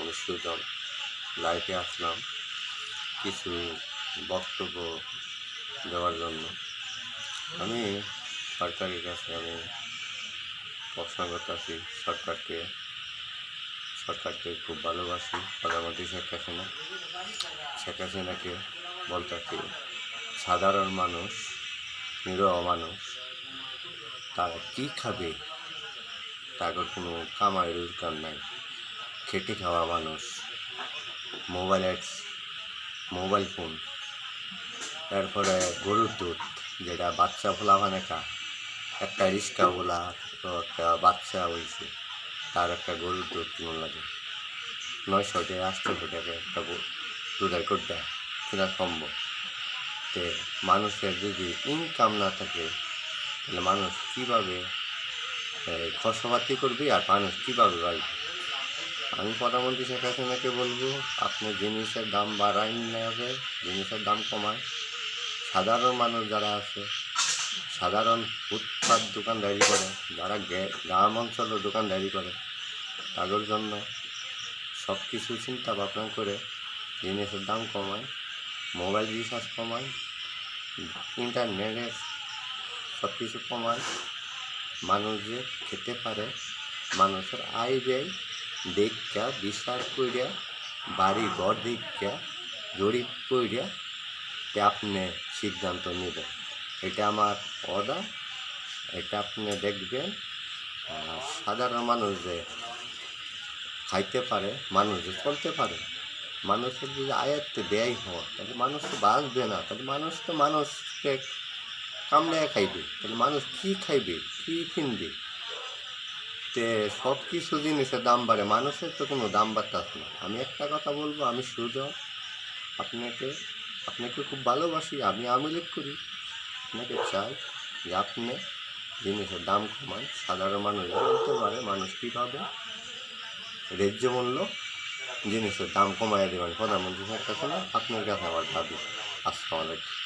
আমি সুজন লাইভে আসলাম কিছু বক্তব্য দেওয়ার জন্য। আমি সরকারের কাছে প্রশ্ন করতেছি, সরকারকে খুব ভালোবাসি। প্রধানমন্ত্রী শেখ হাসিনাকে বলতেছি, সাধারণ মানুষ, নিরহ মানুষ তারা কী খাবে? তাদের কোনো কামাই রোজগার নাই, খেটে খাওয়া মানুষ, মোবাইল ফোন, তারপরে গরুর দুধ যেটা বাচ্চা ফোলাভানে একটা রিক্সাওয়ালা তো একটা বাচ্চা হয়েছে, তার একটা গরুর দুধ কেমন লাগে 900 টাকা 800 টাকা একটা দুধের কোটটা কেনা সম্ভব। তে মানুষের যদি ইনকাম না থাকে তাহলে মানুষ কীভাবে খরচাপাতি করবে আর মানুষ কীভাবে বাড়বে? আমি প্রধানমন্ত্রী শেখ হাসিনাকে বলবো, আপনি জিনিসের দাম বাড়াই নেবে, জিনিসের দাম কমায়। সাধারণ মানুষ যারা আছে, সাধারণ ফুটপাত দোকানদারি করে, যারা গ্রাম অঞ্চলে দোকানদারি করে, তাদের জন্য সব কিছু চিন্তা ভাবনা করে জিনিসের দাম কমায়, মোবাইল রিচার্জ কমায়, ইন্টারনেটের সব কিছু কমায়, মানুষ যে খেতে পারে, মানুষের আয় ব্যয় দেখা বিচার করিয়া, বাড়ি ঘর দেখা জরিপ করিয়া আপনি সিদ্ধান্ত নেবেন। এটা আমার অর্ডার, এটা আপনি দেখবেন। সাধারণ মানুষ যে খাইতে পারে, মানুষ যে চলতে পারে, মানুষের যদি আয়ত্তে ব্যয় হয় তাহলে মানুষ তো বাঁচবে না, তাহলে মানুষকে কামড়ায় খাইবে, তাহলে মানুষ কী খাইবে, কী কিনবে? তে সব কিছু জিনিসের দাম বাড়ে, মানুষের তো কোনো দাম বাড়তেছে না। আমি একটা কথা বলবো, আমি সুজন, আপনাকে খুব ভালোবাসি, আমি আমলিক করি, আপনাকে চাই যে আপনি জিনিসের দাম কমান, সাধারণ মানুষ বলতে পারে মানুষ কীভাবে ন্যায্য মূল্য জিনিসের দাম কমাইয়া দেবেন। প্রধানমন্ত্রী শেখ হাসিনা, আপনার কাছে আমার দাবি। আসসালামু আলাইকুম।